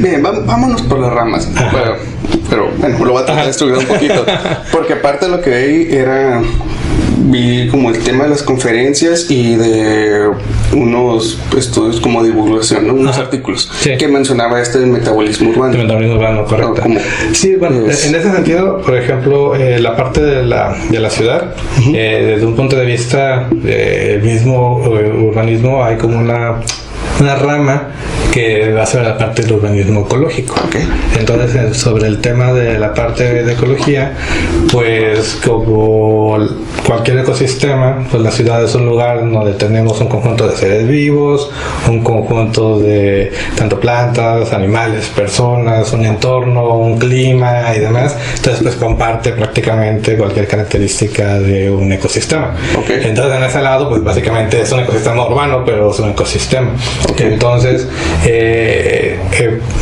Bien, vámonos por las ramas. Pero bueno, lo voy a tratar de estudiar un poquito. Porque aparte de lo que vi como el tema de las conferencias y de unos estudios como divulgación, ¿no? Unos artículos que mencionaba del metabolismo urbano. El metabolismo urbano, correcto. Sí, bueno, en ese sentido, por ejemplo, la parte de la ciudad, desde un punto de vista del mismo urbanismo, hay como una rama que va a ser la parte del urbanismo ecológico. Entonces, sobre el tema de la parte de ecología, pues como cualquier ecosistema, pues la ciudad es un lugar donde tenemos un conjunto de seres vivos, un conjunto de tanto plantas, animales, personas, un entorno, un clima y demás. Entonces, pues comparte prácticamente cualquier característica de un ecosistema. Entonces, en ese lado, pues básicamente es un ecosistema urbano, pero es un ecosistema. Entonces,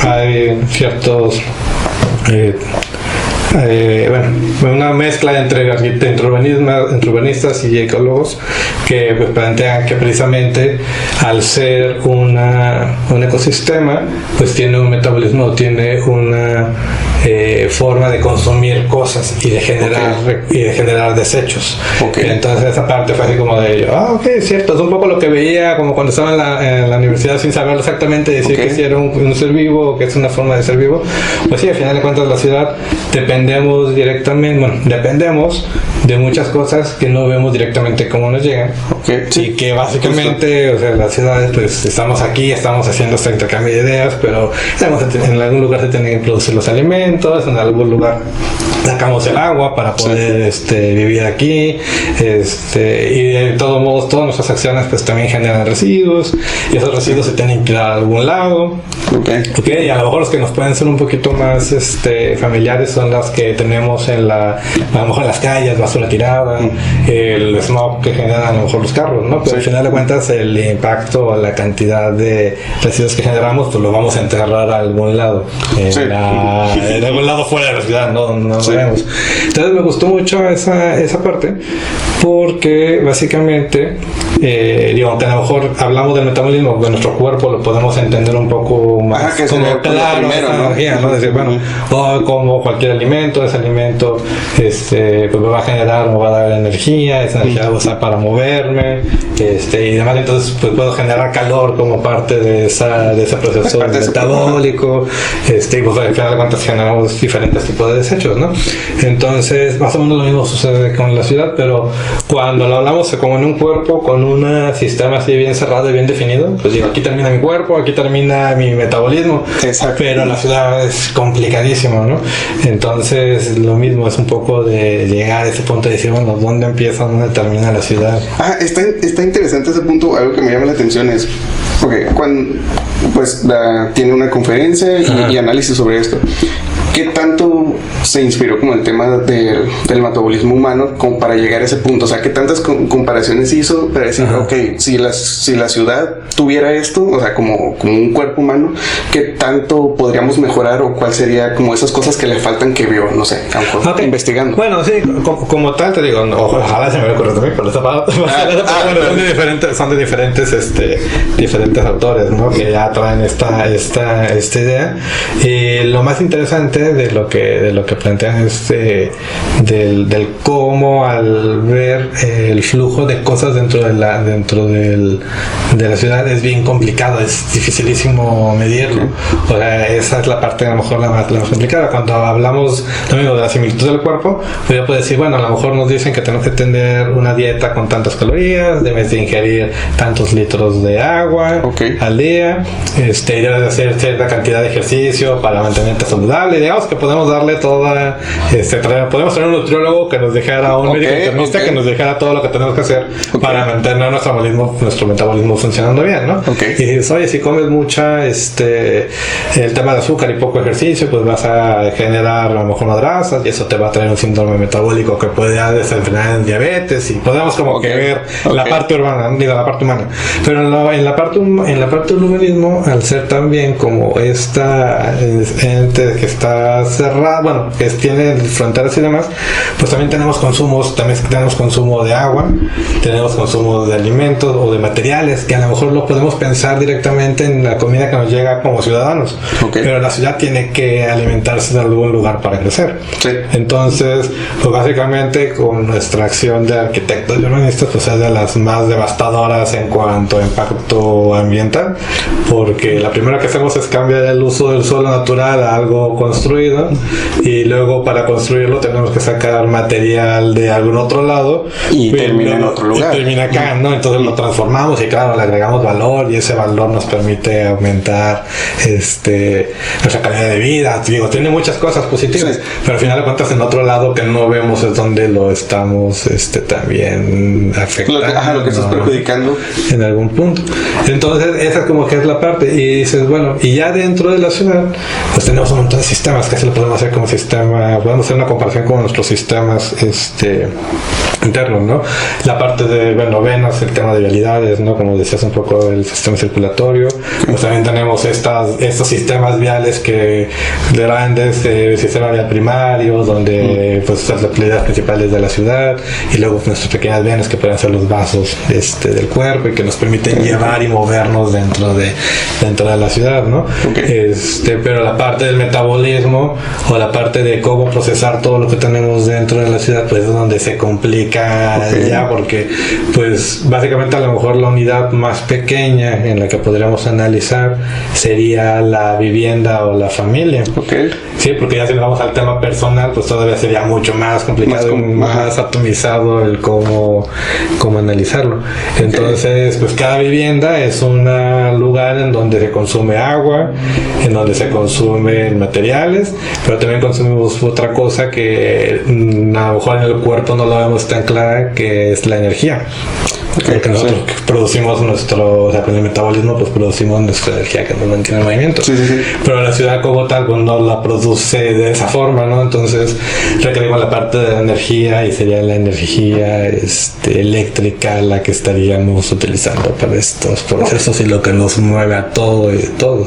hay ciertos una mezcla entre urbanistas y ecólogos que pues plantean que precisamente al ser un ecosistema, pues tiene un metabolismo, tiene una forma de consumir cosas y de generar desechos. Entonces esa parte fue así como de es cierto, es un poco lo que veía como cuando estaba en la universidad sin saber exactamente decir que si era un ser vivo o que es una forma de ser vivo. Pues sí, al final de cuentas la ciudad dependemos de muchas cosas que no vemos directamente cómo nos llegan. Y que básicamente, o sea, las ciudades, pues estamos aquí, estamos haciendo este intercambio de ideas, pero en algún lugar se tienen que producir los alimentos, en algún lugar sacamos el agua para poder vivir aquí, y de todos modos todas nuestras acciones pues también generan residuos, y esos residuos se tienen que ir a algún lado. Y a lo mejor los que nos pueden ser un poquito más familiares son las que tenemos a lo mejor en las calles, basura tirada, el smog que generan a lo mejor los carros, ¿no? Pero al final de cuentas el impacto, la cantidad de residuos que generamos, pues lo vamos a enterrar a algún lado, en algún lado fuera de la ciudad, no lo vemos. Entonces me gustó mucho esa parte, porque básicamente que a lo mejor hablamos del metabolismo de nuestro cuerpo, lo podemos entender un poco más como claro, ¿no? Decir, como cualquier alimento, ese alimento pues me va a generar, me va a dar energía, esa energía la voy a usar para moverme, y demás. Entonces pues puedo generar calor como parte de ese proceso metabólico, y pues al final de cuentas generamos diferentes tipos de desechos, ¿no? Entonces más o menos lo mismo sucede con la ciudad, pero cuando lo hablamos como en un cuerpo con un sistema así bien cerrado y bien definido, pues digo, aquí termina mi cuerpo, aquí termina mi metabolismo. Pero la ciudad es complicadísimo, ¿no? Entonces lo mismo es un poco de llegar a ese punto de decir, bueno, ¿dónde empieza, dónde termina la ciudad? Está interesante ese punto. Algo que me llama la atención es, cuando pues tiene una conferencia y análisis sobre esto, ¿qué tanto se inspiró como el tema del metabolismo humano como para llegar a ese punto? O sea, ¿qué tantas comparaciones hizo para decir, si la ciudad tuviera esto, o sea, como un cuerpo humano, ¿qué tanto podríamos mejorar, o cuál sería como esas cosas que le faltan que vio? No sé, a lo mejor investigando. Bueno, sí, como tal te digo, ojalá se me ocurra también, pero son de diferentes autores, ¿no? Que ya traen esta idea. Lo más interesante de lo que plantean es del cómo, al ver el flujo de cosas dentro de la ciudad, es bien complicado, es dificilísimo medirlo. O sea, esa es la parte a lo mejor la más complicada. Cuando hablamos también de la similitud del cuerpo, pues yo puedo decir, bueno, a lo mejor nos dicen que tenemos que tener una dieta con tantas calorías, debes de ingerir tantos litros de agua al día, y debes de hacer cierta cantidad de ejercicio para mantenerte saludable. Digamos que podemos darle toda, podemos tener un nutriólogo que nos dijera, un médico internista que nos dijera todo lo que tenemos que hacer para mantener nuestro metabolismo funcionando bien, ¿no? Y dices, oye, si comes mucha el tema de azúcar y poco ejercicio, pues vas a generar a lo mejor más grasas, y eso te va a traer un síndrome metabólico que puede desencadenar en diabetes, y podemos como que ver la parte urbana, la parte humana. Pero en la parte del urbanismo al ser también como esta ente que está cerrada, bueno, que tiene fronteras y demás, pues también tenemos consumo de agua, tenemos consumo de alimentos o de materiales, que a lo mejor lo podemos pensar directamente en la comida que nos llega como ciudadanos, pero la ciudad tiene que alimentarse de algún lugar para crecer. Sí. Entonces, pues básicamente con nuestra acción de arquitectos y urbanistas, pues es de las más devastadoras en cuanto a impacto ambiental, porque la primera que hacemos es cambiar el uso del suelo natural a algo construido, y luego para construirlo tenemos que sacar material de algún otro lado y termina en otro lugar, y termina acá, ¿no? Entonces lo transformamos y claro, le agregamos valor, y ese valor nos permite aumentar nuestra calidad de vida. Digo, tiene muchas cosas positivas, sí, pero al final de cuentas en otro lado que no vemos es donde lo estamos también afectando, lo que estás perjudicando en algún punto. Entonces esa como que es la parte, y dices, bueno, y ya dentro de la ciudad pues tenemos un montón de sistemas que se lo podemos hacer como sistema, podemos hacer una comparación con nuestros sistemas internos, ¿no? La parte de, bueno, venas, el tema de vialidades, ¿no? Como decías un poco, el sistema circulatorio, pues también tenemos estos sistemas viales que derivan de este sistema vial primario, donde pues las localidades principales de la ciudad, y luego nuestras pequeñas venas que pueden ser los vasos del cuerpo y que nos permiten llevar y movernos dentro de la ciudad, ¿no? Pero la parte del metabolismo o la parte de cómo procesar todo lo que tenemos dentro de la ciudad, pues es donde se complica ya, porque pues básicamente a lo mejor la unidad más pequeña en la que podríamos analizar sería la vivienda o la familia. Sí, porque ya si nos vamos al tema personal, pues todavía sería mucho más complicado, más atomizado el cómo analizarlo. Entonces, pues cada vivienda es un lugar en donde se consume agua, en donde se consumen materiales, pero también consumimos otra cosa que a lo mejor en el cuerpo no lo vemos tan clara, que es la energía. Porque nosotros producimos con el metabolismo pues producimos nuestra energía que nos mantiene en movimiento. Pero la ciudad como tal pues no la produce de esa forma, ¿no? Entonces requerimos la parte de la energía, y sería la energía eléctrica la que estaríamos utilizando para estos procesos y lo que nos mueve a todo y todo.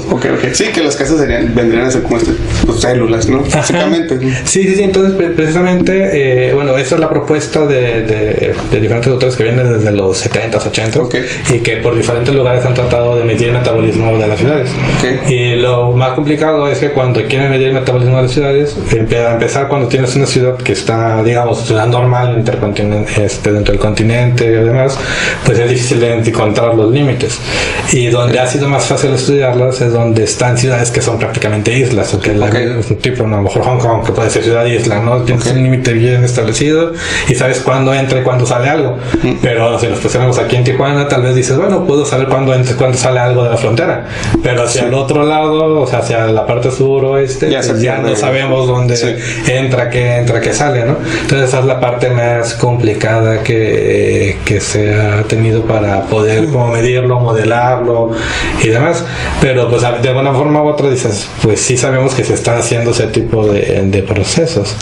Sí, que las casas vendrían a ser como pues, células, ¿no? Básicamente. Sí. Entonces precisamente, bueno, esa es la propuesta de diferentes autores que vienen desde los 70s, 80s, y que por diferentes lugares han tratado de medir el metabolismo de las ciudades. Y lo más complicado es que cuando quieren medir el metabolismo de las ciudades, empezar cuando tienes una ciudad que está, digamos, ciudad normal dentro del continente y demás, pues es difícil de encontrar los límites. Y donde ha sido más fácil estudiarlas es donde están ciudades que son prácticamente islas, tipo, a lo mejor Hong Kong, que puede ser ciudad-isla, ¿no? Tienes un límite bien establecido y sabes cuándo entra y cuándo sale algo. Pero si nos pusiéramos aquí en Tijuana, tal vez dices, bueno, puedo saber cuándo sale algo de la frontera, pero hacia el otro lado, o sea, hacia la parte sur oeste, ya no sabemos dónde entra, qué sale, ¿no? Entonces esa es la parte más complicada que se ha tenido para poder como medirlo, modelarlo y demás. Pero pues de alguna forma u otra dices, pues sí sabemos que se están haciendo ese tipo de procesos.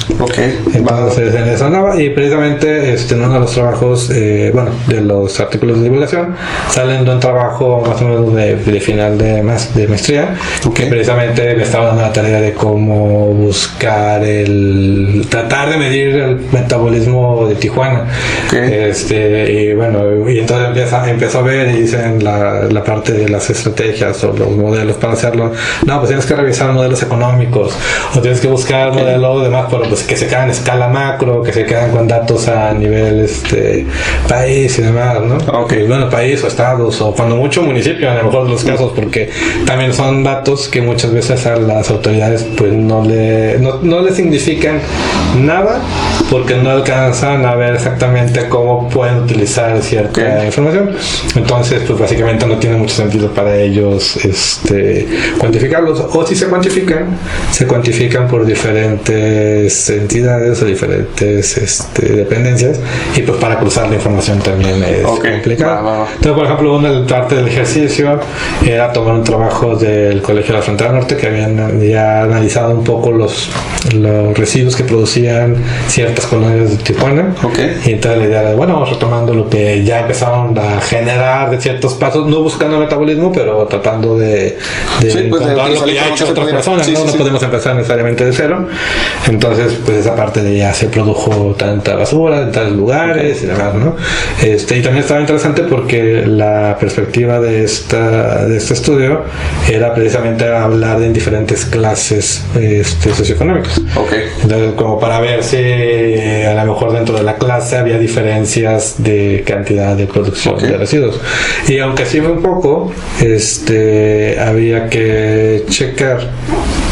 Entonces en eso andaba, y precisamente en uno de los trabajos, de los artículos de divulgación, salen de un trabajo más o menos de final de maestría, que precisamente me estaba dando la tarea de cómo buscar tratar de medir el metabolismo de Tijuana. Y bueno, y entonces empezó a ver, y dicen la parte de las estrategias o los modelos para hacerlo. No, pues tienes que revisar modelos económicos, o tienes que buscar modelos demás, pero pues que se quedan en escala macro, que se quedan con datos a nivel país y demás, ¿no? Bueno, país o estados, o cuando mucho municipio, en el mejor de los casos, porque también son datos que muchas veces a las autoridades pues no le significan nada, porque no alcanzan a ver exactamente cómo pueden utilizar cierta información. Entonces pues básicamente no tiene mucho sentido para ellos cuantificarlos, o si se cuantifican por diferentes entidades o diferentes dependencias, y pues para cruzar la información también es complicado. Entonces, por ejemplo, una parte del ejercicio era tomar un trabajo del Colegio de la Frontera Norte, que habían ya analizado un poco los residuos que producían ciertas colonias de Tijuana. Y entonces la idea era, bueno, vamos retomando lo que ya empezaron a generar de ciertos pasos, no buscando el metabolismo, pero tratando de encontrar lo que ya ha hecho otras personas. No podemos empezar necesariamente de cero. Entonces, pues esa parte de ya se produjo tanta basura en tales lugares y demás, ¿no? Y también estaba interesante porque la perspectiva de este estudio era precisamente hablar de diferentes clases socioeconómicas. Entonces, como para ver si a lo mejor dentro de la clase había diferencias de cantidad de producción de residuos. Y aunque sí fue un poco, había que checar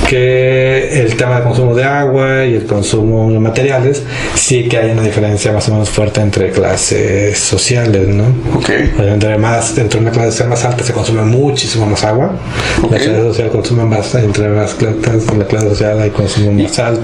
que el tema del consumo de agua y el consumo de materiales sí que hay una diferencia más o menos fuerte entre clases sociales, ¿no? Entre una clase social más alta se consume muchísimo más agua, la clase social consume más, entre más clases, la clase social hay consumo más alto.